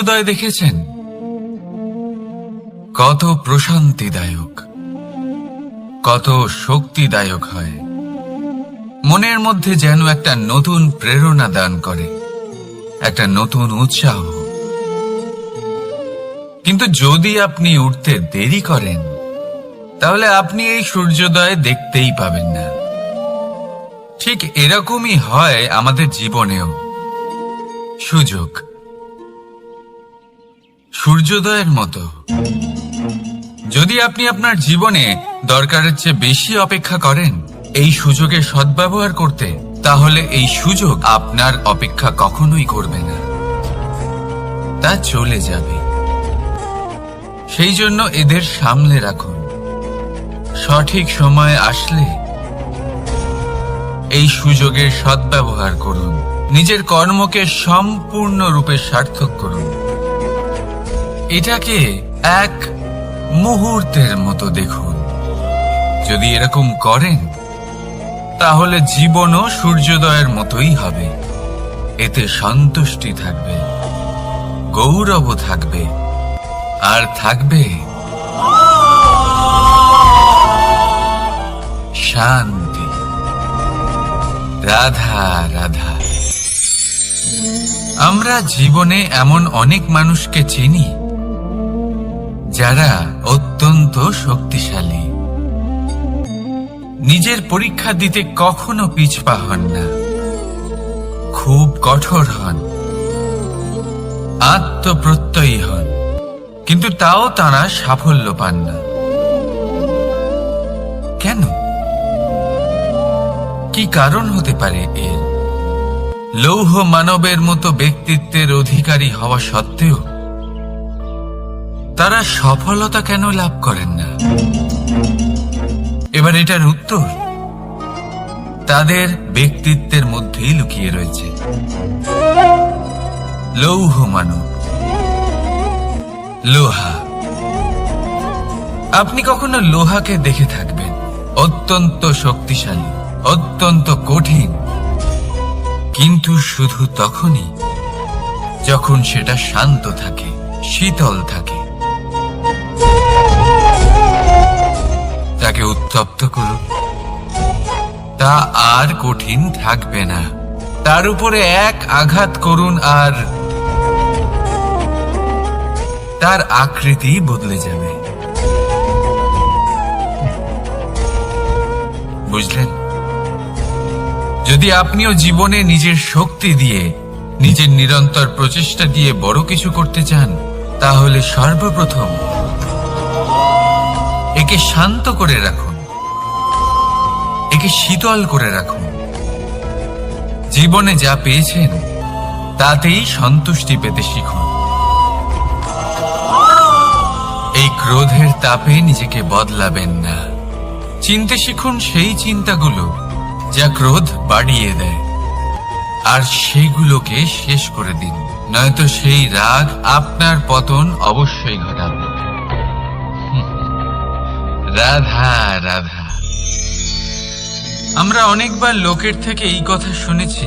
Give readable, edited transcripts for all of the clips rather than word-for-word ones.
উদয় দেখেছেন? কত প্রশান্তিদায়ক, কত শক্তিদায়ক হয়। মনের মধ্যে যেন একটা নতুন প্রেরণা দান করে, একটা নতুন উৎসাহ। কিন্তু যদি আপনি উঠতে দেরি করেন, তাহলে আপনি এই সূর্যোদয় দেখতেই পাবেন না। ঠিক এরকমই হয় আমাদের জীবনেও। সুযোগ সূর্যোদয়ের মতো। যদি আপনি আপনার জীবনে দরকারের চেয়ে বেশি অপেক্ষা করেন এই সুযোগের সদ্ব্যবহার করতে, তাহলে এই সুযোগ আপনার অপেক্ষা কখনোই করবে না, তা চলে যাবে। সেই জন্য এদের সামলে রাখুন। সঠিক সময় আসলে এই সুযোগের সদ্ব্যবহার করুন। নিজের কর্মকে সম্পূর্ণরূপে সার্থক করুন। এটাকে এক মুহূর্তের মতো দেখুন। যদি এরকম করেন, তাহলে জীবনও সূর্যোদয়ের মতোই হবে। এতে সন্তুষ্টি থাকবে, গৌরব থাকবে, আর থাকবে শান্তি। রাধা রাধা। আমরা জীবনে এমন অনেক মানুষকে চিনি যারা অত্যন্ত শক্তিশালী, নিজের পরীক্ষা দিতে কখনো পিছপা হন না, খুব কঠোর হন, আত্মপ্রত্যয়ী হন, কিন্তু তাও তারা সাফল্য পান না। কেন? কি কারণ হতে পারে এর? লৌহ মানবের মতো ব্যক্তিত্বের অধিকারী হওয়া সত্ত্বেও তারা সফলতা কেন লাভ করেন না? এবার এটার উত্তর তাদের ব্যক্তিত্বের মধ্যেই লুকিয়ে রয়েছে। লৌহ মানব, লোহা। আপনি কখনো লোহাকে দেখে থাকবেন, অত্যন্ত শক্তিশালী, অত্যন্ত কঠিন, কিন্তু শুধু তখনই যখন সেটা শান্ত থাকে, শীতল থাকে। তাকে উত্তপ্ত করুন, তা আর কঠিন থাকবে না। তার উপরে এক আঘাত করুন আর তার আকৃতি বদলে যাবে। বুঝলেন? যদি আপনিও জীবনে নিজের শক্তি দিয়ে, নিজের নিরন্তর প্রচেষ্টা দিয়ে বড় কিছু করতে চান, তাহলে সর্বপ্রথম একে শান্ত করে রাখুন, একে শীতল করে রাখুন। জীবনে যা পেয়েছেন তাতেই সন্তুষ্টি পেতে শিখুন। এই ক্রোধের তাপে নিজেকে বদলাবেন না। চিনতে শিখুন সেই চিন্তাগুলো যা ক্রোধ বাড়িয়ে দেয়, আর সেইগুলোকে শেষ করে দিন, নয়তো সেই রাগ আপনার পতন অবশ্যই ঘটাবে। রাধা রাধা। আমরা অনেকবার লোকের থেকে এই কথা শুনেছি,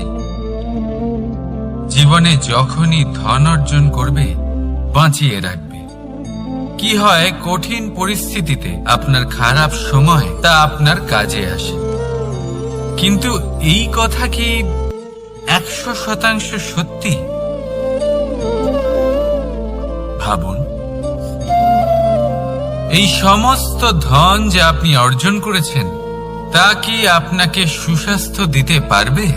জীবনে যখনই ধন অর্জন করবে বাঁচিয়ে রাখবে। কি হয়, কঠিন পরিস্থিতিতে আপনার খারাপ সময় তা আপনার কাজে আসে। কিন্তু এই কথা কি 100% সত্যি? ভাবুন, এই সমস্ত ধন যা আপনি অর্জন করেছেন তা কি আপনাকে সুস্বাস্থ্য দিতে পারবে?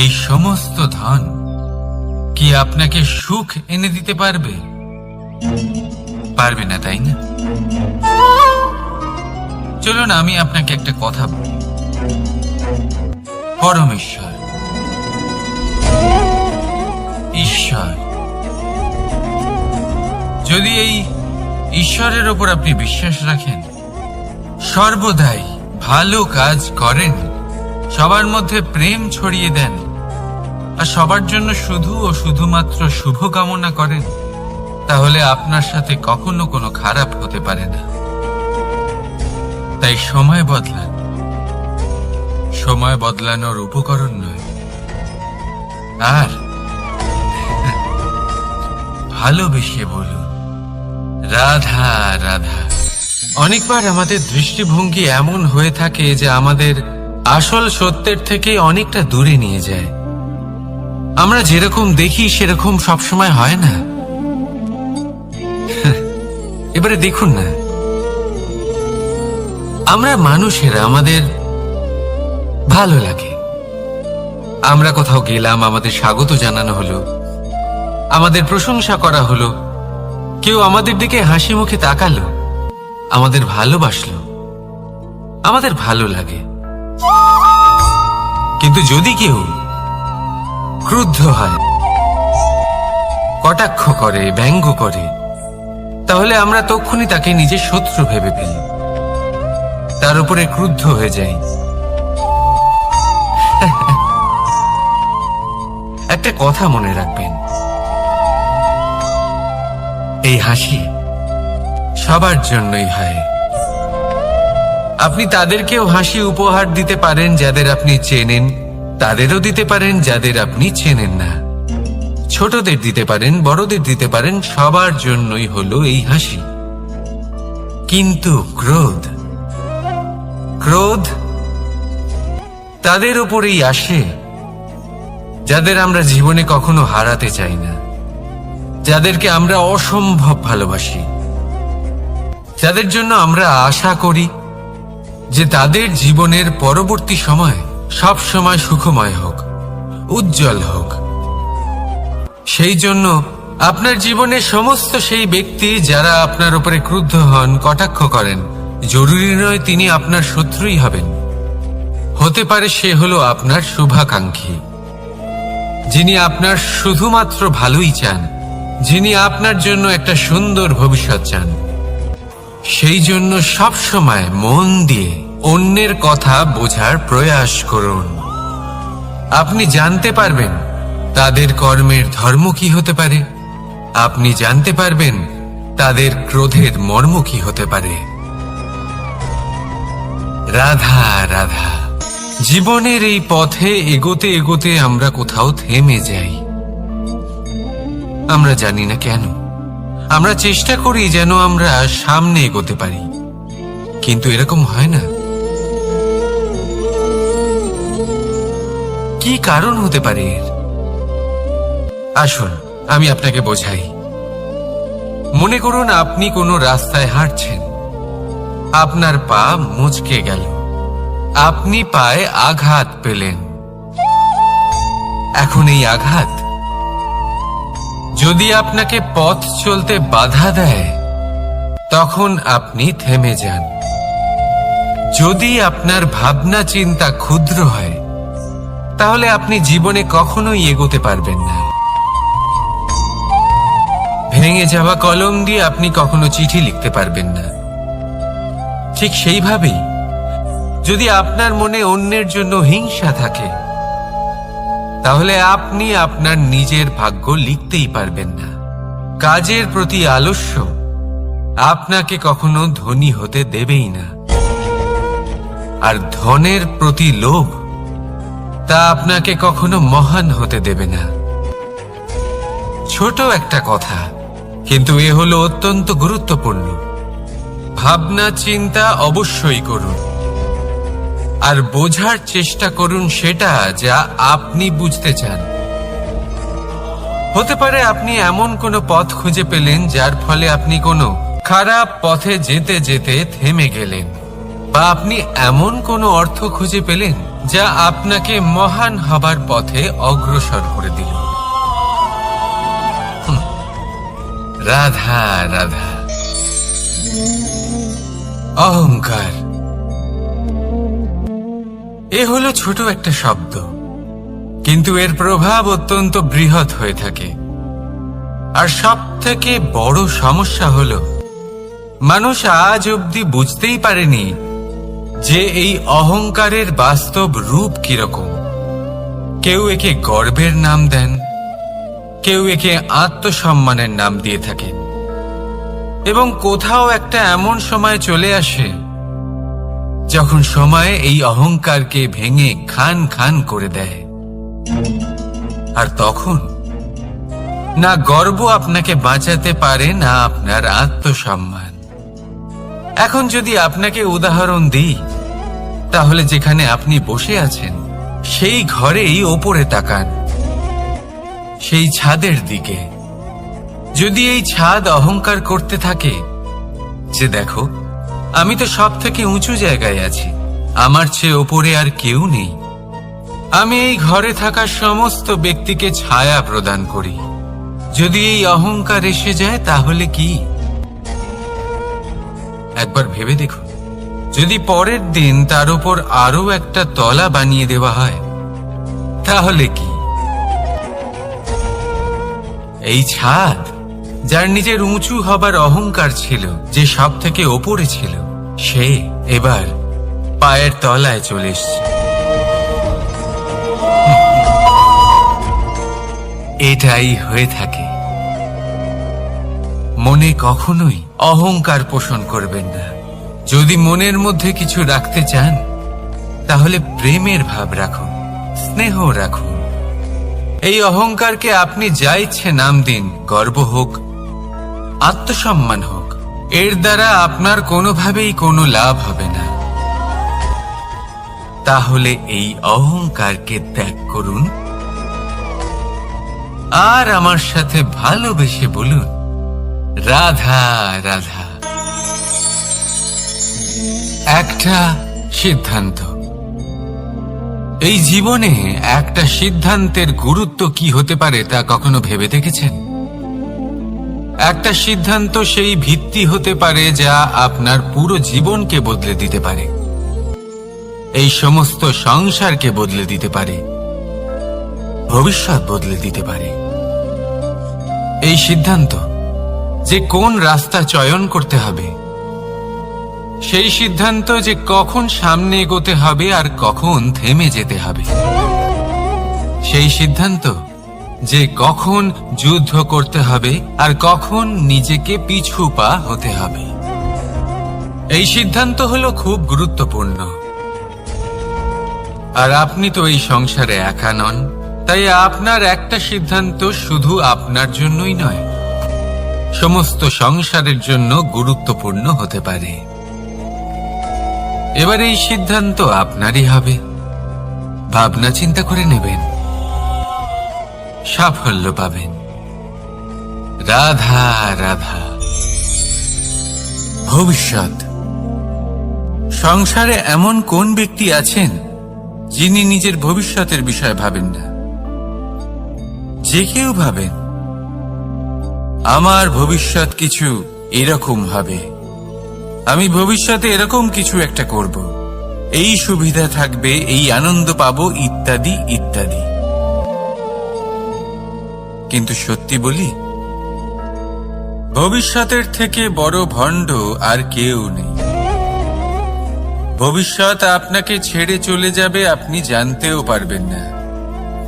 এই সমস্ত ধন কি আপনাকে সুখ এনে দিতে পারবে? পারবে না, তাই না? চলুন আমি আপনাকে একটা কথা বলি। পরমেশ্বর, ঈশ্বর, যদি এই ঈশ্বরের ওপর আপনি বিশ্বাস রাখেন, সর্বদাই ভালো কাজ করেন, সবার মধ্যে প্রেম ছড়িয়ে দেন, আর সবার জন্য শুধু ও শুধুমাত্র শুভ কামনা করেন, তাহলে আপনার সাথে কখনো কোনো খারাপ হতে পারে না। তাই সময় বদলান, সময় বদলানোর উপকরণ নয়। আর ভালোবেসে বলুন, রাধা রাধা। অনেকবার আমাদের দৃষ্টিভঙ্গি এমন হয়ে থাকে যে আমাদের আসল সত্যের থেকে অনেকটা দূরে নিয়ে যায়। আমরা যেরকম দেখি সেরকম সবসময় হয় না। এবারে দেখুন না, আমরা মানুষেরা আমাদের ভালো লাগে, আমরা কোথাও গেলাম, আমাদের স্বাগত জানানো হলো, আমাদের প্রশংসা করা হলো, কেউ আমাদের দিকে হাসি মুখে তাকালো, আমাদের ভালোবাসলো, আমাদের ভালো লাগে। কিন্তু যদি কেউ ক্রুদ্ধ হয়, কটাক্ষ করে, ব্যঙ্গ করে, তাহলে আমরা তক্ষুনি তাকে নিজের শত্রু ভেবে ফেলি, তার উপরে ক্রুদ্ধ হয়ে যাই। একটা কথা মনে রাখবেন, এই হাসি সবার জন্যই হয়। আপনি তাদেরকেও হাসি উপহার দিতে পারেন যাদের আপনি চেনেন, তাদেরও দিতে পারেন যাদের আপনি চেনেন না, ছোটদের দিতে পারেন, বড়দের দিতে পারেন, সবার জন্যই হলো এই হাসি। কিন্তু ক্রোধ তাদের উপরেই আসে যাদের আমরা জীবনে কখনো হারাতে চাই না, যাদেরকে আমরা অসম্ভব ভালোবাসি, যাদের জন্য আমরা আশা করি যে তাদের জীবনের পরবর্তী সময় সব সময় সুখময় হোক, উজ্জ্বল হোক। সেই জন্য আপনার জীবনের সমস্ত সেই ব্যক্তি যারা আপনার উপরে ক্রুদ্ধ হন, কটাক্ষ করেন, জরুরি নয় তিনি আপনার শত্রুই হবেন। হতে পারে সে হলো আপনার শুভাকাঙ্ক্ষী, যিনি আপনার শুধুমাত্র ভালোই চান, যিনি আপনার জন্য একটা সুন্দর ভবিষ্যৎ চান। সেই জন্য সব সময় মন দিয়ে অন্যের কথা বোঝার প্রয়াস করুন। আপনি জানতে পারবেন তাদের কর্মের ধর্ম কি হতে পারে, আপনি জানতে পারবেন তাদের ক্রোধের মর্ম কি হতে পারে। রাধা রাধা। জীবনের এই পথে এগোতে এগোতে আমরা কোথাও থেমে যাই, আমরা জানি না কেন। আমরা চেষ্টা করি যেন আমরা সামনে এগোতে পারি, কিন্তু এরকম হয় না। কি কারণ হতে পারে এর? আসুন আমি আপনাকে বোঝাই। মনে করুন আপনি কোনো রাস্তায় হাঁটছেন, আপনার পা মুচকে গেল, আপনি পায়ে আঘাত পেলেন। এখন এই আঘাত যদি আপনাকে পথ চলতে বাধা দেয়, তখন আপনি থেমে যান। যদি আপনার ভাবনা চিন্তা ক্ষুদ্র হয়, তাহলে আপনি জীবনে কখনোই এগোতে পারবেন না। ভেঙে যাওয়া কলম দিয়ে আপনি কখনো চিঠি লিখতে পারবেন না। ঠিক সেইভাবেই যদি আপনার মনে অন্যের জন্য হিংসা থাকে, তাহলে আপনি আপনার নিজের ভাগ্য লিখতেই পারবেন না। কাজের প্রতি আলস্য আপনাকে কখনো ধনী হতে দেবেই না, আর ধনের প্রতি লোভ তা আপনাকে কখনো মহান হতে দেবে না। ছোট একটা কথা, কিন্তু এ হলো অত্যন্ত গুরুত্বপূর্ণ। ভাবনা চিন্তা অবশ্যই করুন, আর বোঝার চেষ্টা করুন সেটা যা আপনি বুঝতে চান। হতে পারে আপনি এমন কোনো পথ খুঁজে পেলেন যার ফলে আপনি কোনো খারাপ পথে যেতে যেতে থেমে গেলেন, বা আপনি এমন কোনো অর্থ খুঁজে পেলেন যা আপনাকে মহান হবার পথে অগ্রসর করে দিল। রাধা রাধা। অহংকার এ হলো ছোট একটা শব্দ, কিন্তু এর প্রভাব অত্যন্ত বৃহৎ হয়ে থাকে। আর সব থেকে বড় সমস্যা হলো মানুষ আজ অবধি বুঝতেই পারেনি যে এই অহংকারের বাস্তব রূপ কিরকম। কেউ একে গর্বের নাম দেন, কেউ একে আত্মসম্মানের নাম দিয়ে থাকেন, এবং কোথাও একটা এমন সময় চলে আসে যখন সময় এই অহংকারকে ভেঙে খান খান করে দেয়। আর তখন না গর্ব আপনাকে বাঁচাতে পারে, না আপনার আত্মসম্মান। এখন যদি আপনাকে উদাহরণ দিই, তাহলে যেখানে আপনি বসে আছেন সেই ঘরেই ওপরে তাকান, সেই ছাদের দিকে। যদি এই ছাদ অহংকার করতে থাকে যে দেখো আমি তো সব থেকে উঁচু জায়গায় আছি, আমার চেয়ে ওপরে আর কেউ নেই, আমি এই ঘরে থাকা সমস্ত ব্যক্তিকে ছায়া প্রদান করি, যদি এই অহংকার এসে যায় তাহলে কি? একবার ভেবে দেখুন, যদি পরের দিন তার উপর আরো একটা তলা বানিয়ে দেওয়া হয় তাহলে কি? এই ছাদ, যার নিজের উঁচু হবার অহংকার ছিল, যে সব থেকে ওপরে ছিল, সে এবার পায়ের তলায় চলে এসছে। এটাই হয়ে থাকে। মনে কখনোই অহংকার পোষণ করবেন না। যদি মনের মধ্যে কিছু রাখতে চান তাহলে প্রেমের ভাব রাখুন, স্নেহ রাখুন। এই অহংকারকে আপনি যা ইচ্ছে নাম দিন, গর্ব হোক, আত্মসম্মান হোক, এর দ্বারা আপনার কোনোভাবেই কোনো লাভ হবে না। তাহলে এই অহংকারকে ত্যাগ করুন আর আমার সাথে ভালোবেসে বলুন, রাধা রাধা। একটা সিদ্ধান্ত। এই জীবনে একটা সিদ্ধান্তের গুরুত্ব কি হতে পারে তা কখনো ভেবে দেখেছেন? একটা সিদ্ধান্ত সেই ভিত্তি হতে পারে যা আপনার পুরো জীবনকে বদলে দিতে পারে, এই সমস্ত সংসারকে বদলে দিতে পারে, ভবিষ্যৎ বদলে দিতে পারে। এই সিদ্ধান্ত যে কোন রাস্তা চয়ন করতে হবে, সেই সিদ্ধান্ত যে কখন সামনে এগোতে হবে আর কখন থেমে যেতে হবে, সেই সিদ্ধান্ত যে কখন যুদ্ধ করতে হবে আর কখন নিজেকে পিছু পা হতে হবে। এই সিদ্ধান্ত হলো খুব গুরুত্বপূর্ণ। আর আপনি তো এই সংসারে একা নন, তাই আপনার একটা সিদ্ধান্ত শুধু আপনার জন্যই নয়, সমস্ত সংসারের জন্য গুরুত্বপূর্ণ হতে পারে। এবার এই সিদ্ধান্ত আপনারই হবে। ভাবনা চিন্তা করে নেবেন, সাফল্য পাবেন। রাধা রাধা। ভবিষ্যৎ। সংসারে এমন কোন ব্যক্তি আছেন যিনি নিজের ভবিষ্যতের বিষয়ে ভাবেন না? যে কেউ ভাবেন আমার ভবিষ্যৎ কিছু এরকম হবে, আমি ভবিষ্যতে এরকম কিছু একটা করব, এই সুবিধা থাকবে, এই আনন্দ পাবো, ইত্যাদি ইত্যাদি। কিন্তু সত্যি বলি, ভবিষ্যতের থেকে বড় ভণ্ড আর কেউ নেই। ভবিষ্যৎ আপনাকে ছেড়ে চলে যাবে, আপনি জানতেও পারবেন না।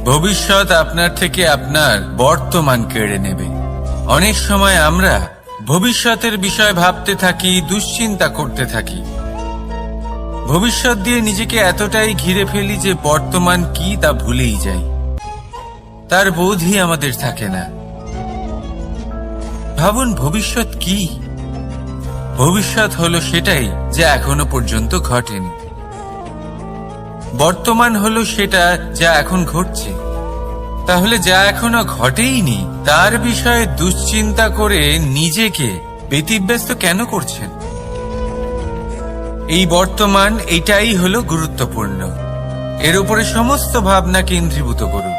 ভবিষ্যৎ আপনার থেকে আপনার বর্তমান কেড়ে নেবে। অনেক সময় আমরা ভবিষ্যতের বিষয় ভাবতে থাকি, দুশ্চিন্তা করতে থাকি, ভবিষ্যৎ দিয়ে নিজেকে এতটাই ঘিরে ফেলি যে বর্তমান কি তা ভুলেই যাই, তার বোধই আমাদের থাকে না। ভাবুন, ভবিষ্যৎ কি? ভবিষ্যৎ হলো সেটাই যা এখনো পর্যন্ত ঘটেনি। বর্তমান হলো সেটা যা এখন ঘটছে। তাহলে যা এখনো ঘটেইনি তার বিষয়ে দুশ্চিন্তা করে নিজেকে ব্যতিব্যস্ত কেন করছেন? এই বর্তমান, এটাই হলো গুরুত্বপূর্ণ। এর উপরে সমস্ত ভাবনা কেন্দ্রীভূত করুন।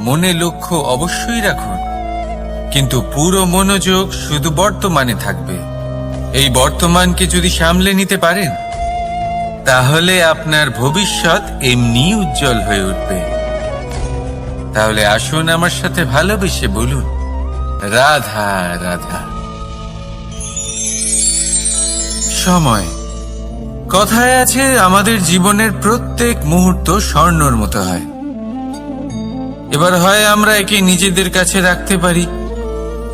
মনে লক্ষ্য অবশ্যই রাখুন, কিন্তু পুরো মনোযোগ শুধু বর্তমানে থাকবে। এই বর্তমানকে যদি সামলে নিতে পারেন তাহলে আপনার ভবিষ্যৎ এমনি উজ্জ্বল হয়ে উঠবে। তাহলে আসুন আমার সাথে ভালোবেসে বলুন, রাধা রাধা। সময়। কথায় আছে, আমাদের জীবনের প্রত্যেক মুহূর্ত স্বর্ণর মতো হয়। এবার হয় আমরা একে নিজেদের কাছে রাখতে পারি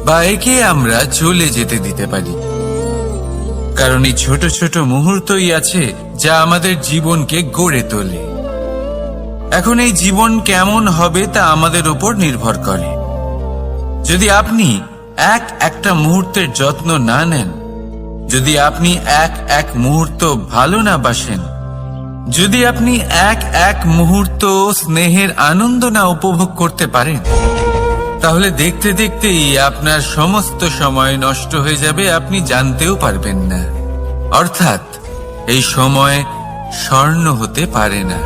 বা একে আমরা চলে যেতে দিতে পারি, কারণ এই ছোট ছোট মুহূর্তই আছে যা আমাদের জীবনকে গড়ে তোলে। এখন এই জীবন কেমন হবে তা আমাদের উপর নির্ভর করে। যদি আপনি একটা মুহূর্তের যত্ন না নেন, যদি আপনি এক মুহূর্ত ভালো না বাসেন, যদি আপনি এক মুহূর্ত স্নেহের আনন্দ না উপভোগ করতে পারেন, তাহলে দেখতে দেখতেই আপনার সমস্ত সময় নষ্ট হয়ে যাবে, আপনি জানতেও পারবেন না। অর্থাৎ এই সময় স্বর্ণ হতে পারে না।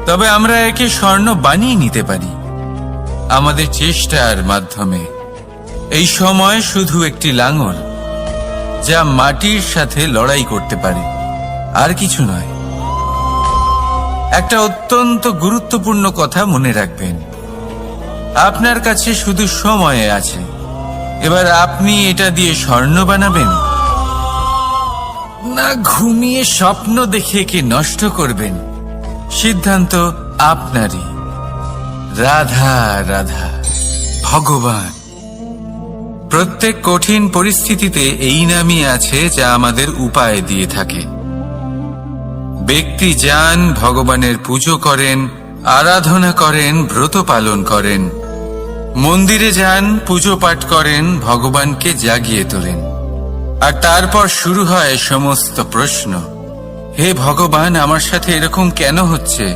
তবে আমরা একে স্বর্ণ বানিয়ে নিতে পারি আমাদের চেষ্টার মাধ্যমে। এই সময় শুধু একটি লাঙল, যা মাটির সাথে লড়াই করতে পারে, আর কিছু নয়। একটা অত্যন্ত গুরুত্বপূর্ণ কথা মনে রাখবেন, আপনার কাছে শুধু সময় আছে। এবার আপনি এটা দিয়ে স্বর্ণ বানাবেন, না ঘুমিয়ে স্বপ্ন দেখে একে নষ্ট করবেন, সিদ্ধান্ত আপনারই। রাধা রাধা। ভগবান। প্রত্যেক কঠিন পরিস্থিতিতে এই নামই আছে যা আমাদের উপায় দিয়ে থাকে। ব্যক্তি যান, ভগবানের পুজো করেন, আরাধনা করেন, ব্রত পালন করেন, মন্দিরে যান, পুজো পাঠ করেন, ভগবানকে জাগিয়ে তোলেন, আর তারপর শুরু হয় সমস্ত প্রশ্ন। হে ভগবান, আমার সাথে এরকম কেন হচ্ছে?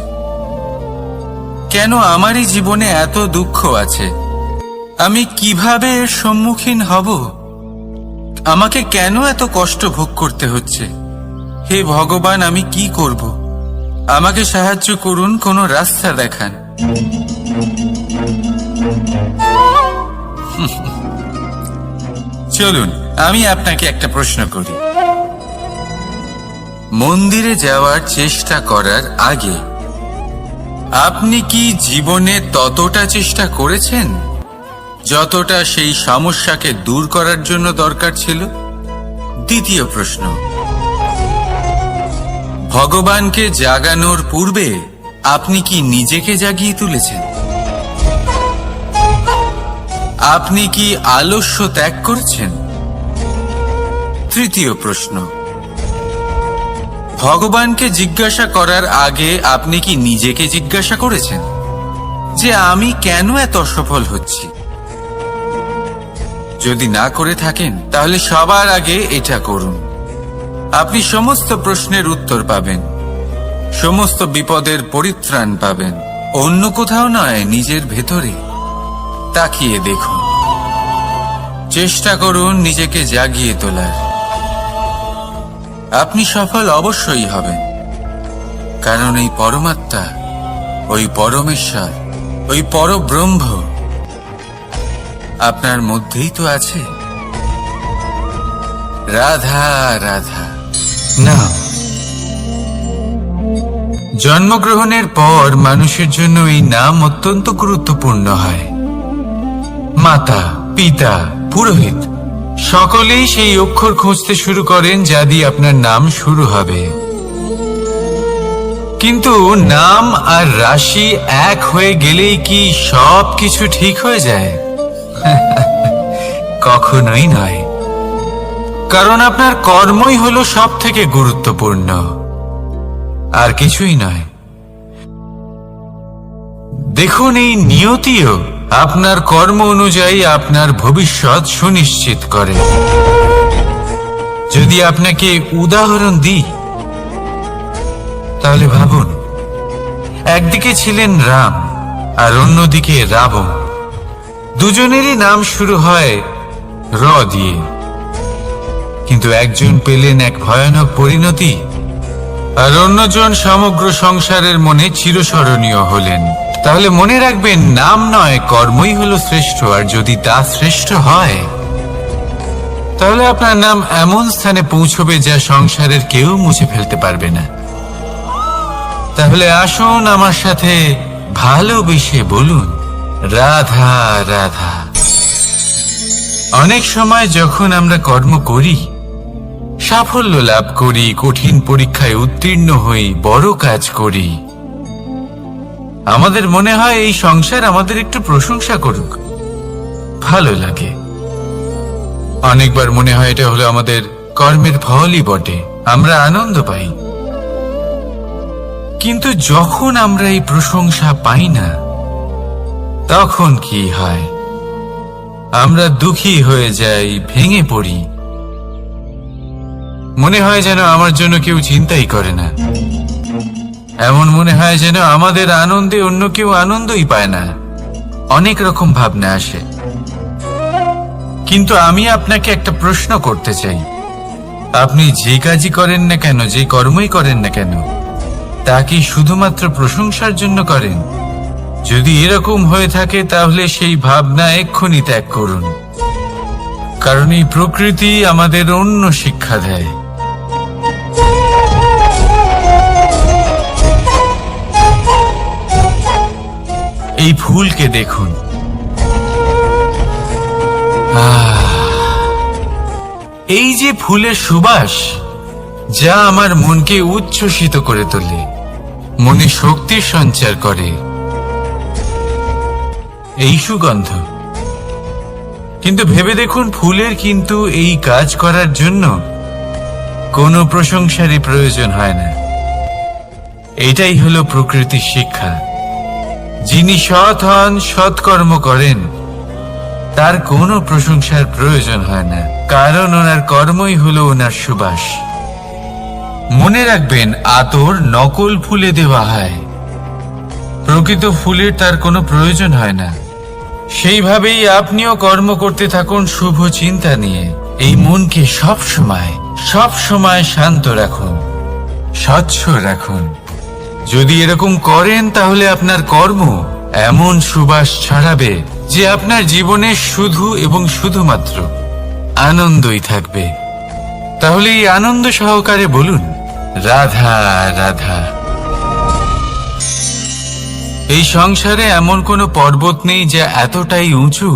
কেন আমারই জীবনে এত দুঃখ আছে? আমি কিভাবে এর সম্মুখীন হব? আমাকে কেন এত কষ্ট ভোগ করতে হচ্ছে? হে ভগবান, আমি কি করব? আমাকে সাহায্য করুন, কোনো রাস্তা দেখান। চলুন আমি আপনাকে একটা প্রশ্ন করি। মন্দিরে যাওয়ার চেষ্টা করার আগে আপনি কি জীবনে ততটা চেষ্টা করেছেন যতটা সেই সমস্যাকে দূর করার জন্য দরকার ছিল? দ্বিতীয় প্রশ্ন, ভগবানকে জাগানোর পূর্বে আপনি কি নিজেকে জাগিয়ে তুলেছেন? আপনি কি আলস্য ত্যাগ করেছেন? তৃতীয় প্রশ্ন, ভগবানকে জিজ্ঞাসা করার আগে আপনি কি নিজেকে জিজ্ঞাসা করেছেন যে আমি কেন এত অসফল হচ্ছি? যদি না করে থাকেন তাহলে সবার আগে এটা করুন। আপনি সমস্ত প্রশ্নের উত্তর পাবেন, সমস্ত বিপদের পরিত্রাণ পাবেন। অন্য কোথাও নয়, নিজের ভেতরে তাকিয়ে দেখুন। চেষ্টা করুন নিজেকে জাগিয়ে তোলার। আপনি সফল অবশ্যই হবেন, কারণ এই পরমাত্মা, ওই পরমেশ্বর, ওই পরব্রহ্ম আপনার মধ্যেই তো আছে। রাধা রাধা। না, জন্মগ্রহণের পর মানুষের জন্য এই নাম অত্যন্ত গুরুত্বপূর্ণ হয়। মাতা, পিতা, পুরোহিত সকলেই সেই অক্ষর খুঁজতে শুরু করেন যা দিয়ে আপনার নাম শুরু হবে। কিন্তু নাম আর রাশি এক হয়ে গেলেই কি সব কিছু ঠিক হয়ে যায়? কখনোই নয়, কারণ আপনার কর্মই হলো সব থেকে গুরুত্বপূর্ণ, আর কিছুই নয়। দেখুন, এই নিয়তিও আপনার কর্ম অনুযায়ী আপনার ভবিষ্যৎ সুনিশ্চিত করে। যদি আপনাকে উদাহরণ দিই তাহলে ভাবুন, একদিকে ছিলেন রাম আর অন্যদিকে রাবণ। দুজনেরই নাম শুরু হয় র দিয়ে, কিন্তু একজন পেলেন এক ভয়ানক পরিণতি আর অন্যজন সমগ্র সংসারের মনে চিরস্মরণীয় হলেন। তাহলে মনে রাখবেন, নাম নয়, কর্মই হলো শ্রেষ্ঠ। আর যদি তা শ্রেষ্ঠ হয় তাহলে আপনার নাম এমন স্থানে পৌঁছবে যা সংসারের কেউ মুছে ফেলতে পারবে না। তাহলে আসুন আমার সাথে ভালোবেসে বলুন, রাধা রাধা। অনেক সময় যখন আমরা কর্ম করি, সাফল্য লাভ করি, কঠিন পরীক্ষায় উত্তীর্ণ হই, বড় কাজ করি, আমাদের মনে হয় এই সংসার আমাদের একটু প্রশংসা করুক, ভালো লাগে। অনেকবার মনে হয় এটা হলো আমাদের কর্মের ফলই বটে, আমরা আনন্দ পাই। কিন্তু যখন আমরা এই প্রশংসা পাই না, তখন কি হয়? আমরা দুঃখী হয়ে যাই, ভেঙে পড়ি। মনে হয় যেন আমার জন্য কেউ চিন্তাই করে না। এমন মনে হয় যেন আমাদের আনন্দে অন্য কেউ আনন্দই পায় না। অনেক রকম ভাবনা আসে। কিন্তু আমি আপনাকে একটা প্রশ্ন করতে চাই, আপনি যে কাজই করেন না কেন, যে কর্মই করেন না কেন, তা কি শুধুমাত্র প্রশংসার জন্য করেন? যদি এরকম হয়ে থাকে তাহলে সেই ভাবনা এক্ষুনি ত্যাগ করুন, কারণ এই প্রকৃতি আমাদের অন্য শিক্ষা দেয়। এই ফুলকে দেখুন, এই যে ফুলের সুবাস, যা আমার মনকে উচ্ছ্বসিত করে তোলে, মনে শক্তির সঞ্চার করে, এই সুগন্ধ। কিন্তু ভেবে দেখুন, ফুলের কিন্তু এই কাজ করার জন্য কোনো প্রশংসারই প্রয়োজন হয় না। এটাই হলো প্রকৃতির শিক্ষা। যিনি সৎ হন, সৎকর্ম করেন, তার কোনো প্রশংসার প্রয়োজন হয় না, কারণ ওনার কর্মই হলো ওনার সুবাস। মনে রাখবেন, আতর নকল ফুলে দেওয়া হয়, প্রকৃত ফুলের তার কোনো প্রয়োজন হয় না। সেইভাবেই আপনিও কর্ম করতে থাকুন শুভ চিন্তা নিয়ে। এই মনকে সব সময় শান্ত রাখুন, স্বচ্ছ রাখুন। যদি এরকম করেন তাহলে আপনার কর্ম এমন সুবাস ছড়াবে যে আপনার জীবনে শুধু এবং শুধুমাত্র আনন্দই থাকবে। তাহলে এই আনন্দ সহকারে বলুন, রাধা রাধা। এই সংসারে এমন কোনো পর্বত নেই যা এতটাই উঁচু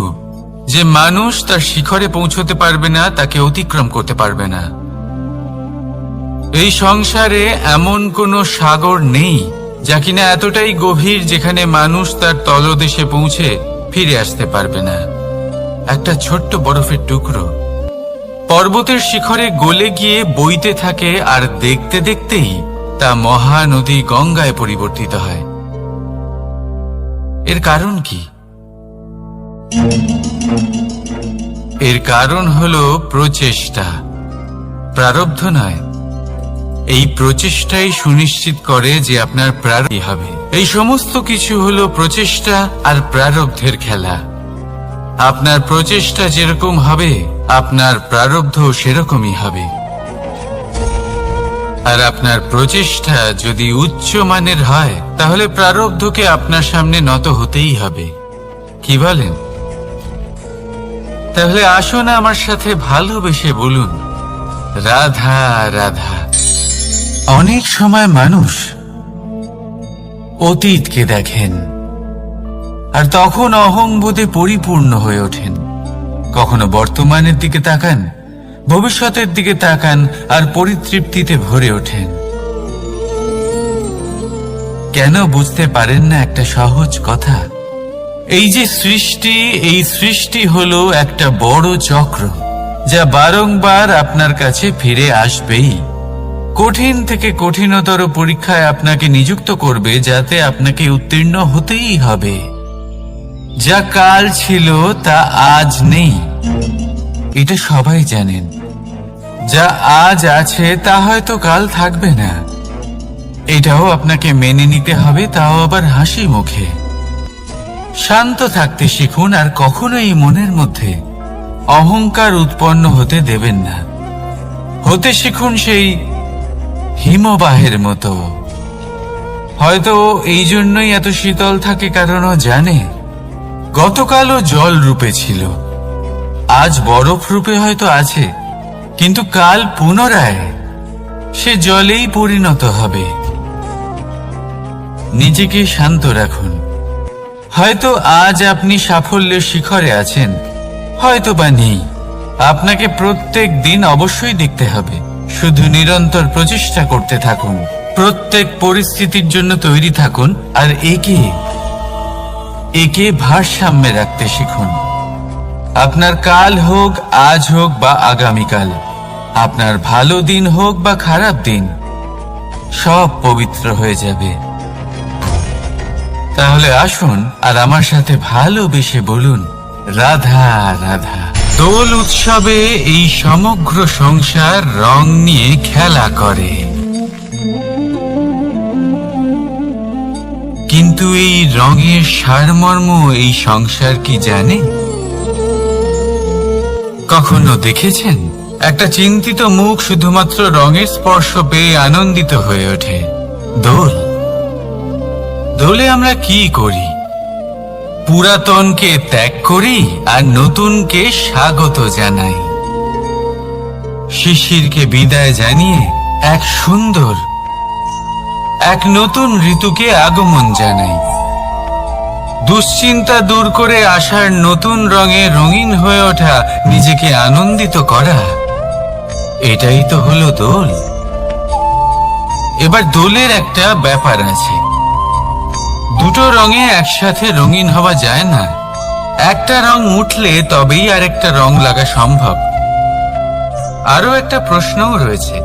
যে মানুষ তার শিখরে পৌঁছতে পারবে না, তাকে অতিক্রম করতে পারবে না। এই সংসারে এমন কোনো সাগর নেই যা কিনা এতটাই গভীর যেখানে মানুষ তার তলদেশে পৌঁছে ফিরে আসতে পারবে না। একটা ছোট্ট বরফের টুকরো পর্বতের শিখরে গলে গিয়ে বইতে থাকে, আর দেখতে দেখতেই তা মহানদী গঙ্গায় পরিবর্তিত হয়। এর কারণ কি? এর কারণ হলো প্রচেষ্টা, প্রারব্ধ নয়। এই প্রচেষ্টাই সুনিশ্চিত করে যে আপনার প্রারব্ধ হবে। এই সমস্ত কিছু হলো প্রচেষ্টা আর প্রারব্ধের খেলা। আপনার প্রচেষ্টা যেরকম হবে, আপনার প্রারব্ধ সেরকমই হবে। আর আপনার প্রচেষ্টা যদি উচ্চ মানের হয়, তাহলে প্রারব্ধকে আপনার সামনে নত হতেই হবে। কি বলেন? তাহলে আসুন আমার সাথে ভালোবেসে বলুন, রাধা রাধা। অনেক সময় মানুষ অতীতকে দেখেন আর তখন অহংবোধে পরিপূর্ণ হয়ে ওঠেন। কখনো বর্তমানের দিকে তাকান, ভবিষ্যতের দিকে তাকান আর পরিতৃপ্তিতে ভরে ওঠেন। কেন বুঝতে পারেন না একটা সহজ কথা? এই যে সৃষ্টি, এই সৃষ্টি হলো একটা বড় চক্র যা বারংবার আপনার কাছে ফিরে আসবেই। কঠিন থেকে কঠিনতর পরীক্ষায় আপনাকে নিযুক্ত করবে, যাতে আপনাকে উত্তীর্ণ হতেই হবে। যা কাল ছিল তা আজ নেই, এটা সবাই জানেন। যা আজ আছে তা হয়তো কাল থাকবে না, এটাও আপনাকে মেনে নিতে হবে, তাও আবার হাসি মুখে। শান্ত থাকতে শিখুন আর কখনোই মনের মধ্যে অহংকার উৎপন্ন হতে দেবেন না। হতে শিখুন সেই হিমবাহের মতো। হয়তো এই জন্যই এত শীতল থাকে, কারণ ও জানে গতকালও জল রূপে ছিল, আজ বরফ রূপে হয়তো আছে, কিন্তু কাল পুনরায় সে জলেই পরিণত হবে। নিজেকে শান্ত রাখুন। হয়তো আজ আপনি সাফল্যের শিখরে আছেন, হয়তো বা নেই। আপনাকে প্রত্যেক দিন অবশ্যই দেখতে হবে। শুধু নিরন্তর প্রচেষ্টা করতে থাকুন, প্রত্যেক পরিস্থিতির জন্য তৈরি থাকুন, আর একে ভারসাম্যে রাখতে শিখুন। আপনার কাল হোক, আজ হোক বা আগামীকাল, আপনার ভালো দিন হোক বা খারাপ দিন, সব পবিত্র হয়ে যাবে। তাহলে আসুন আর আমার সাথে ভালোবেসে বলুন, রাধা রাধা। দোল উৎসবে এই সমগ্র সংসার রং নিয়ে খেলা করে, কিন্তু এই রঙের সারমর্ম এই সংসার কি জানে? কখনো দেখেছেন একটা চিন্তিত মুখ শুধুমাত্র রঙের স্পর্শ পেয়ে আনন্দিত হয়ে ওঠে? দোলে আমরা কি করি? পুরাতনকে ত্যাগ করি আর নতুনকে স্বাগত জানাই। শিশিরকে বিদায় জানিয়ে এক নতুন ঋতুকে আগমন জানাই। দুশ্চিন্তা দূর করে আসার নতুন রঙে রঙিন হয়ে ওঠা, নিজেকে আনন্দিত করা, এটাই তো হলো দোল। এবার দোলের একটা ব্যাপার আছে, দুটো রঙে একসাথে রঙিন হওয়া যায় না। একটা রং উঠলে তবেই আরেকটা রং লাগা সম্ভব। আরো একটা প্রশ্নও রয়েছে,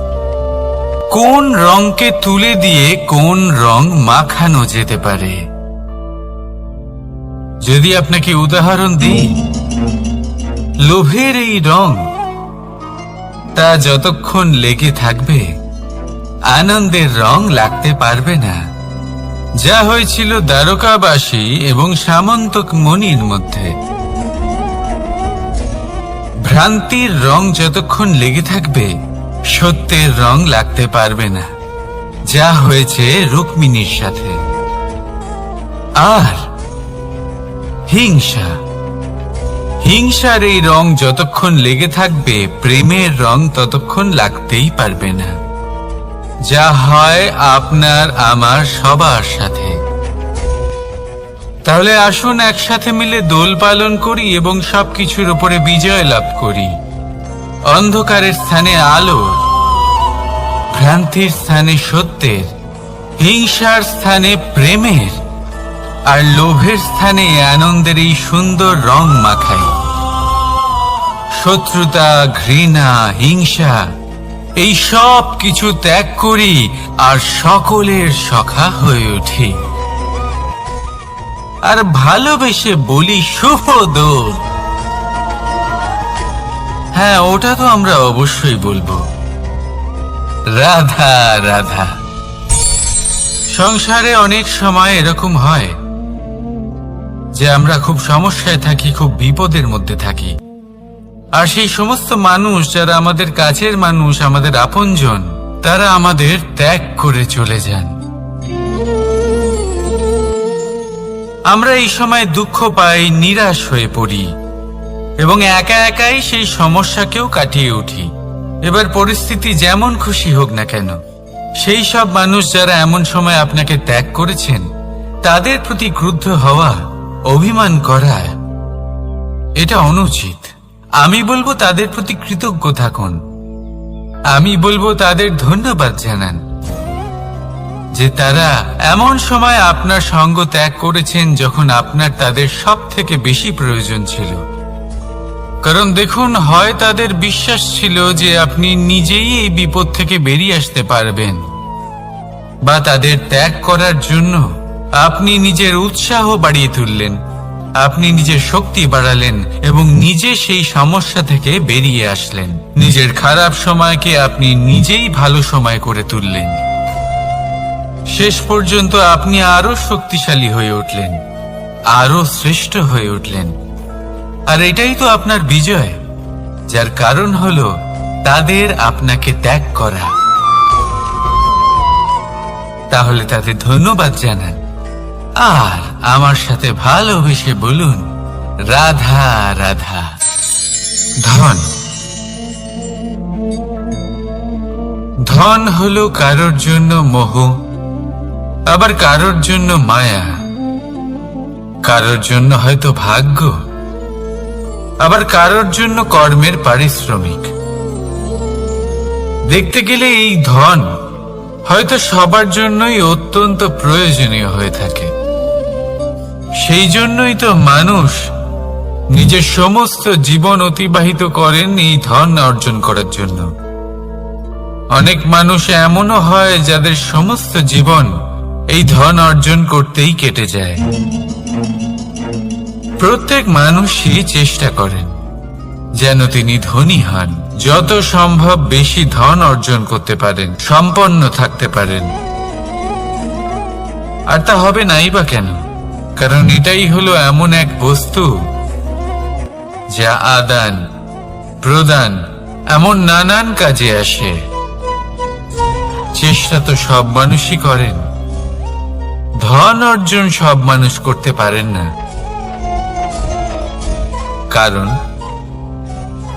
কোন রংকে তুলে দিয়ে কোন রং মাখানো যেতে পারে? যদি আপনাকে উদাহরণ দিই, লোভের এই রং, তা যতক্ষণ লেগে থাকবে আনন্দের রং লাগতে পারবে না। যা হয়েছিল দ্বারকাবাসী এবং সামন্তক মণির মধ্যে। ভ্রান্তির রং যতক্ষণ লেগে থাকবে সত্যের রং লাগতে পারবে না, যা হয়েছে রুক্মিণীর সাথে। আর হিংসার এই রং যতক্ষণ লেগে থাকবে প্রেমের রং ততক্ষণ লাগতেই পারবে না, যা হয় আপনার আমার সবার সাথে। তাহলে আসুন একসাথে মিলে দোল পালন করি এবং সবকিছুর উপরে বিজয় লাভ করি। অন্ধকারের স্থানে আলোর, ভ্রান্তির স্থানে সত্যের, হিংসার স্থানে প্রেমের, আর লোভের স্থানে আনন্দের এই সুন্দর রং মাখাই। শত্রুতা, ঘৃণা, হিংসা এই সব কিছু ত্যাগ করি আর সকলের সখা হয়ে উঠি। আর ভালোবেসে বলি শুভ দোল। হ্যাঁ, ওটা তো আমরা অবশ্যই বলবো, রাধা রাধা। সংসারে অনেক সময় এরকম হয় যে আমরা খুব সমস্যায় থাকি, খুব বিপদের মধ্যে থাকি, আর সেই সমস্ত মানুষ যারা আমাদের কাছের মানুষ, আমাদের আপনজন, তারা আমাদের ত্যাগ করে চলে যান। আমরা এই সময় দুঃখ পাই, নিরাশ হয়ে পড়ি এবং একা একাই সেই সমস্যাকেও কাটিয়ে উঠি। এবার পরিস্থিতি যেমন খুশি হোক না কেন, সেই সব মানুষ যারা এমন সময় আপনাকে ত্যাগ করেছেন, তাদের প্রতি ক্রুদ্ধ হওয়া, অভিমান করা, এটা অনুচিত। আমি বলবো তাদের প্রতি কৃতজ্ঞ থাকুন। আমি বলবো তাদের ধন্যবাদ জানান যে তারা এমন সময় আপনার সঙ্গ ত্যাগ করেছেন যখন আপনার তাদের সব থেকে বেশি প্রয়োজন ছিল। কারণ দেখুন, হয় তাদের বিশ্বাস ছিল যে আপনি নিজেই এই বিপদ থেকে বেরিয়ে আসতে পারবেন, বা তাদের ত্যাগ করার জন্য আপনি নিজের উৎসাহ বাড়িয়ে তুললেন, আপনি নিজের শক্তি বাড়ালেন এবং নিজে সেই সমস্যা থেকে বেরিয়ে আসলেন। নিজের খারাপ সময়কে আপনি নিজেই ভালো সময় করে তুললেন। শেষ পর্যন্ত আপনি আরো শক্তিশালী হয়ে উঠলেন, আরো শ্রেষ্ঠ হয়ে উঠলেন। আর এটাই তো আপনার বিজয়, যার কারণ হলো তাদের আপনাকে ত্যাগ করা। তাহলে তাদের ধন্যবাদ জানান আর আমার সাথে ভালোবেসে বলুন, রাধা রাধা। ধন হলো কারোর জন্য মোহ, আবার কারোর জন্য মায়া, কারোর জন্য হয়তো ভাগ্য, আবার কারোর জন্য কর্মের পারিশ্রমিক। দেখতে গেলে এই ধন হয়তো সবার জন্যই অত্যন্ত প্রয়োজনীয় হয়ে থাকে। সেই জন্যই তো মানুষ নিজের সমস্ত জীবন অতিবাহিত করেন এই ধন অর্জন করার জন্য। অনেক মানুষ এমনও হয় যাদের সমস্ত জীবন এই ধন অর্জন করতেই কেটে যায়। প্রত্যেক মানুষই চেষ্টা করেন যেন তিনি ধনী হন, যত সম্ভব বেশি ধন অর্জন করতে পারেন, সম্পন্ন থাকতে পারেন। আর তা হবে নাই বা কেন? কারণ এটাই হলো এমন এক বস্তু যা আদান প্রদান এমন নানান কাজে আসে। চেষ্টা তো সব মানুষই করেন, ধন অর্জন সব মানুষ করতে পারেন না।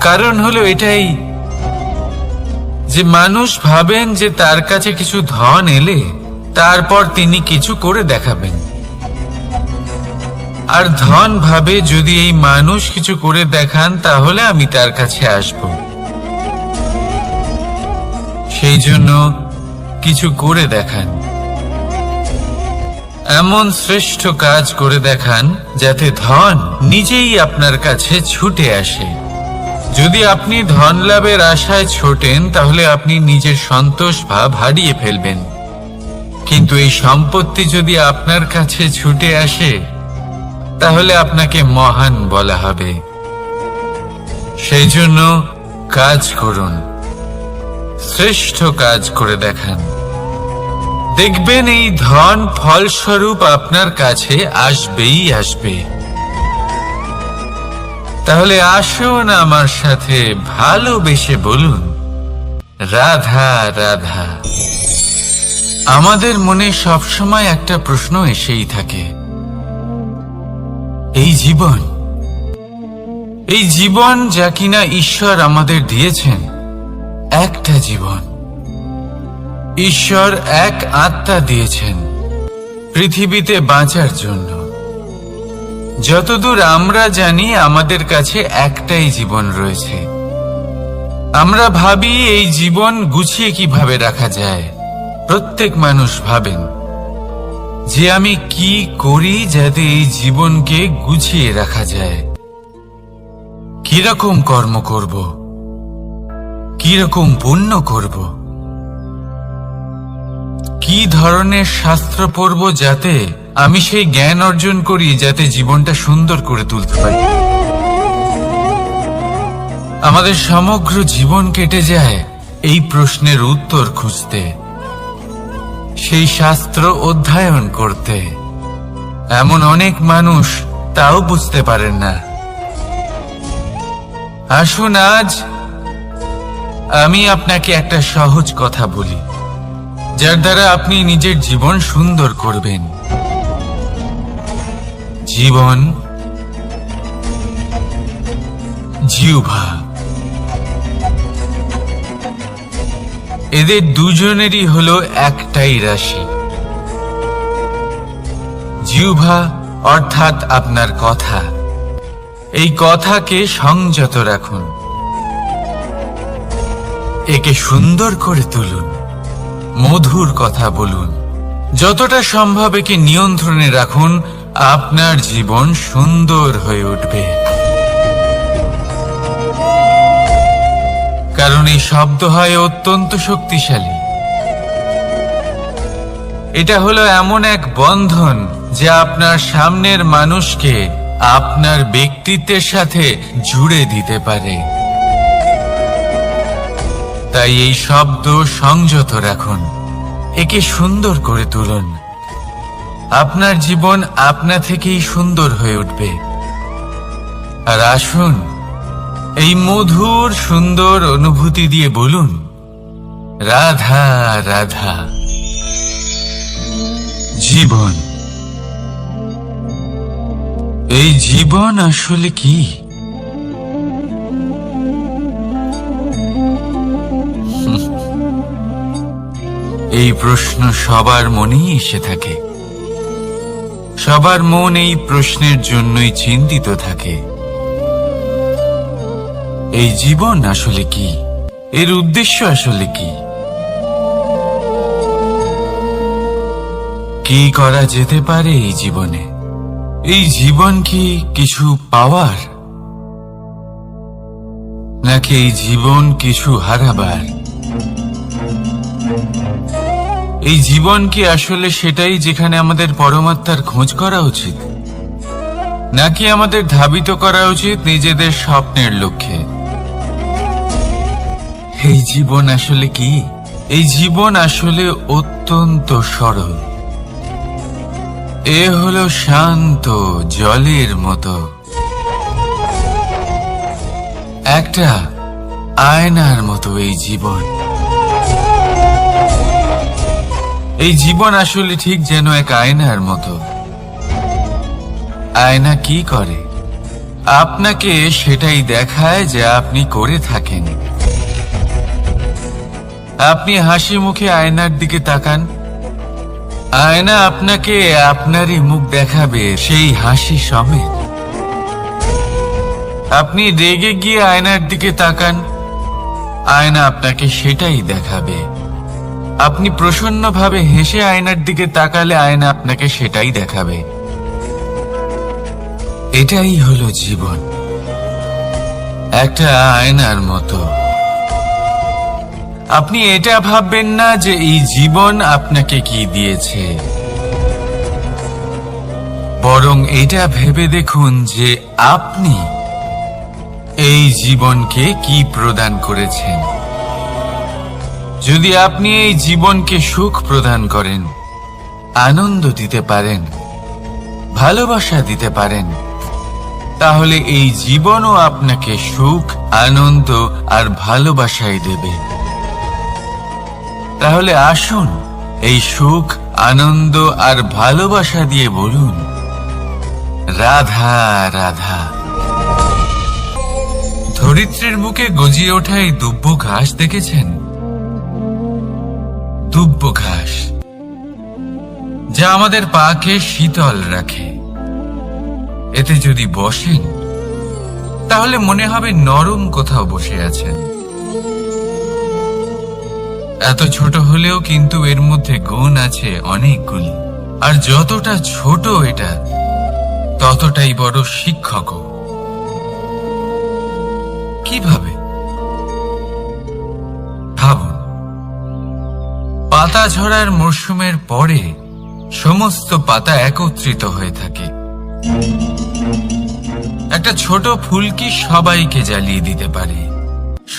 কারণ হলো এটাই যে মানুষ ভাবেন যে তার কাছে কিছু ধন এলে তারপর তিনি কিছু করে দেখাবেন, আর ধন ভাবে যদি এই মানুষ কিছু করে দেখান তাহলে আমি তার কাছে আসব। সেই জন্য কিছু করে দেখান, এমন শ্রেষ্ঠ কাজ করে দেখান যাতে ধন নিজেই আপনার কাছে ছুটে আসে। যদি আপনি ধন লাভের আশায় ছোটেন তাহলে আপনি নিজের সন্তোষ ভাব হারিয়ে ফেলবেন, কিন্তু এই সম্পত্তি যদি আপনার কাছে ছুটে আসে তাহলে আপনাকে মহান বলা হবে। সেই জন্য কাজ করুন, শ্রেষ্ঠ কাজ করে দেখান, দেখবেন এই ধন ফলস্বরূপ আপনার কাছে আসবেই আসবে। তাহলে আসুন আমার সাথে ভালোবেসে বলুন, রাধা রাধা। আমাদের মনে সবসময় একটা প্রশ্ন এসেই থাকে, এই জীবন যা কিনা ঈশ্বর আমাদের দিয়েছেন, একটা জীবন, ঈশ্বর এক আত্মা দিয়েছেন পৃথিবীতে বাঁচার জন্য। যতদূর আমরা জানি আমাদের কাছে একটাই জীবন রয়েছে। আমরা ভাবি এই জীবন গুছিয়ে কিভাবে রাখা যায়। প্রত্যেক মানুষ ভাবেন যে আমি কি করি যাতে এই জীবনকে গুছিয়ে রাখা যায়, কিরকম কর্ম করব, কিরকম পুণ্য করব, কি ধরনের শাস্ত্র পড়ব যাতে আমি সেই জ্ঞান অর্জন করি যাতে জীবনটা সুন্দর করে তুলতে পারি। আমাদের সমগ্র জীবন কেটে যায় এই প্রশ্নের উত্তর খুঁজতে, সেই শাস্ত্র অধ্যয়ন করতে। এমন অনেক মানুষ তাও বুঝতে পারেন না। আসুন আজ আমি আপনাকে একটা সহজ কথা বলি, যার দ্বারা আপনি নিজের জীবন সুন্দর করবেন। জীবন, জিহ্বা, এদের দুজনেরই হলো একটাই রাশি। জিহ্বা অর্থাৎ আপনার কথা, এই কথাকে সংযত রাখুন, একে সুন্দর করে তুলুন, মধুর কথা বলুন, যতটা সম্ভব একে নিয়ন্ত্রণে রাখুন। আপনার জীবন সুন্দর হয়ে উঠবে। কারণ এই শব্দ হয় অত্যন্ত শক্তিশালী। এটা হলো এমন এক বন্ধন যা আপনার সামনের মানুষকে আপনার ব্যক্তিত্বের সাথে জুড়ে দিতে পারে। তাই এই শব্দ সংযত রাখুন, একে সুন্দর করে তুলুন। আপনার জীবন আপনা থেকেই সুন্দর হয়ে উঠবে। আর আসুন এই মধুর সুন্দর অনুভূতি দিয়ে বলুন, রাধা রাধা। জীবন, এই জীবন আসলে কি? এই প্রশ্ন সবার মনেই এসে থাকে। সবার মন এই প্রশ্নের জন্যই চিন্তিত থাকে। এই জীবন আসলে কি? এর উদ্দেশ্য আসলে কি? কি করা যেতে পারে এই জীবনে? এই জীবন কি কিছু পাওয়ার, নাকি এই জীবন কিছু হারাবার? এই জীবন কি আসলে সেটাই যেখানে আমাদের পরমাত্মার খোঁজ করা উচিত? নাকি আমাদের ধাবিত করা উচিত নিজেদের স্বপ্নের লক্ষ্যে? এই জীবন আসলে কি? এই জীবন আসলে অত্যন্ত সরল। এ হলো শান্ত জলের মতো, একটা আয়নার মতো। এই জীবন আসলে ঠিক যেন এক আয়নার মতো। আয়না কি করে? আপনাকে সেটাই দেখায় যা আপনি করে থাকেন। আপনি হাসি মুখে আয়নার দিকে তাকান, আয়না আপনাকে আপনারই মুখ দেখাবে, সেই হাসি সমেত। আপনি রেগে গিয়ে আয়নার দিকে তাকান, আয়না আপনাকে সেটাই দেখাবে। আপনি প্রসন্নভাবে হেসে আয়নার দিকে তাকালে আয়না আপনাকে সেটাই দেখাবে। এটাই হলো জীবন, একটা আয়নার মতো। আপনি এটা ভাববেন না যে এই জীবন আপনাকে কি দিয়েছে, বরং এটা ভেবে দেখুন যে আপনি এই জীবনকে কি প্রদান করেছেন। যদি আপনি এই জীবনকে সুখ প্রদান করেন, আনন্দ দিতে পারেন, ভালোবাসা দিতে পারেন, তাহলে এই জীবনও আপনাকে সুখ, আনন্দ আর ভালোবাসাই দেবে। তাহলে আসুন এই সুখ, আনন্দ আর ভালোবাসা দিয়ে বলুন, রাধা রাধা। ধরিত্রীর বুকে গজিয়ে ওঠা এই দুব্য ঘাস দেখেছেন? দুব্য ঘাস, যা আমাদের পাকে শীতল রাখে। এতে যদি বসেন তাহলে মনে হবে নরম কোথাও বসে আছেন। এত ছোট হলেও কিন্তু এর মধ্যে গুণ আছে অনেকগুলি, আর যতটা ছোট এটা ততটাই বড় শিক্ষকও। কিভাবে? ভাবুন, পাতা ঝরার মরশুমের পরে সমস্ত পাতা একত্রিত হয়ে থাকে। একটা ছোট ফুলকি সবাইকে জ্বালিয়ে দিতে পারে,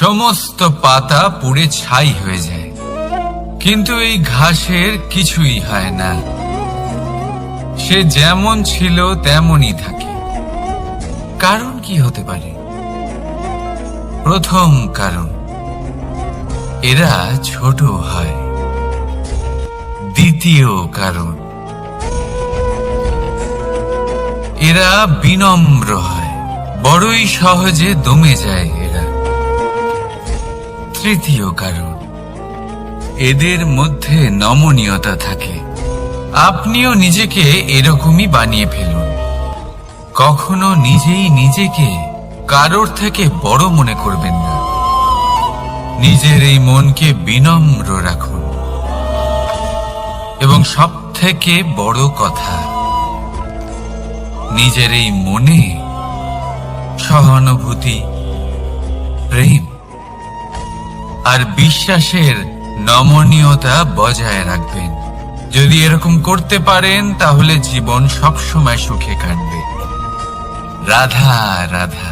সমস্ত পাতা পুড়ে ছাই হয়ে যায়, কিন্তু এই ঘাসের কিছুই হয় না। সে যেমন ছিল তেমনই থাকে। কারণ কি হতে পারে? প্রথম কারণ, এরা ছোট হয়। দ্বিতীয় কারণ, এরা বিনম্র হয়, বড়ই সহজে দমে যায় এরা। তৃতীয় কারণ, এদের মধ্যে নমনীয়তা থাকে। আপনিও নিজেকে এরকমই বানিয়ে ফেলুন। কখনো নিজেই নিজেকে কারোর থেকে বড় মনে করবেন না। নিজের এই মনকে বিনম্র রাখুন। এবং সব থেকে বড় কথা, নিজের এই মনে সহানুভূতি, প্রেম আর বিশ্বাসের নমনীয়তা বজায় রাখবেন। যদি এরকম করতে পারেন তাহলে জীবন সবসময় সুখে কাটবে। রাধা রাধা।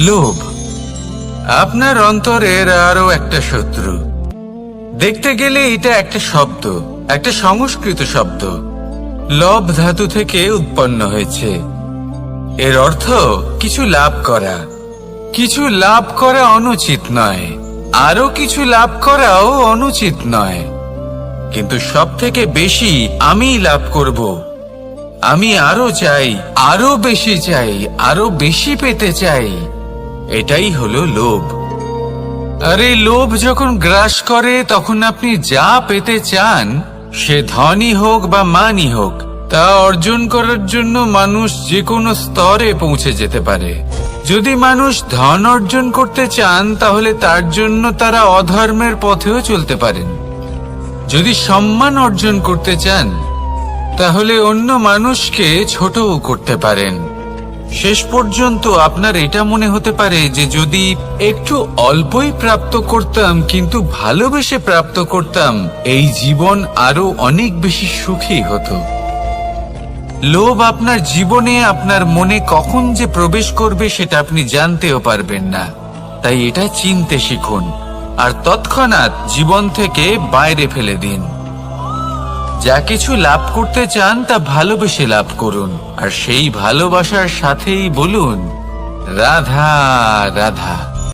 লোভ আপনার অন্তরের আরো একটা শত্রু। দেখতে গেলে এটা একটা শব্দ, একটা সংস্কৃত শব্দ। লব ধাতু থেকে উৎপন্ন হয়েছে। এর অর্থ কিছু লাভ করা। কিছু লাভ করা অনুচিত নয়, আরো কিছু লাভ করাও অনুচিত নয়, কিন্তু সব থেকে বেশি আমি লাভ করব, আমি আরো চাই, আরো বেশি চাই, আরো বেশি পেতে চাই, এটাই হলো লোভ। আর এই লোভ যখন গ্রাস করে তখন আপনি যা পেতে চান, সে ধনই হোক বা মানই হোক, তা অর্জন করার জন্য মানুষ যে কোনো স্তরে পৌঁছে যেতে পারে। যদি মানুষ ধন অর্জন করতে চান তাহলে তার জন্য তারা অধর্মের পথেও চলতে পারেন। যদি সম্মান অর্জন করতে চান তাহলে অন্য মানুষকে ছোটও করতে পারেন। শেষ পর্যন্ত আপনার এটা মনে হতে পারে যে যদি একটু অল্পই প্রাপ্ত করতাম কিন্তু ভালোবেসে প্রাপ্ত করতাম, এই জীবন আরো অনেক বেশি সুখী হতো। লোভ আপনার জীবনে, আপনার মনে কখন যে প্রবেশ করবে সেটা আপনি জানতেও পারবেন না। তাই এটা চিনতে শিখুন আর তৎক্ষণাৎ জীবন থেকে বাইরে ফেলে দিন। যা কিছু লাভ করতে চান তা ভালোবেসে লাভ করুন, আর সেই ভালোবাসার সাথেই বলুন রাধা রাধা।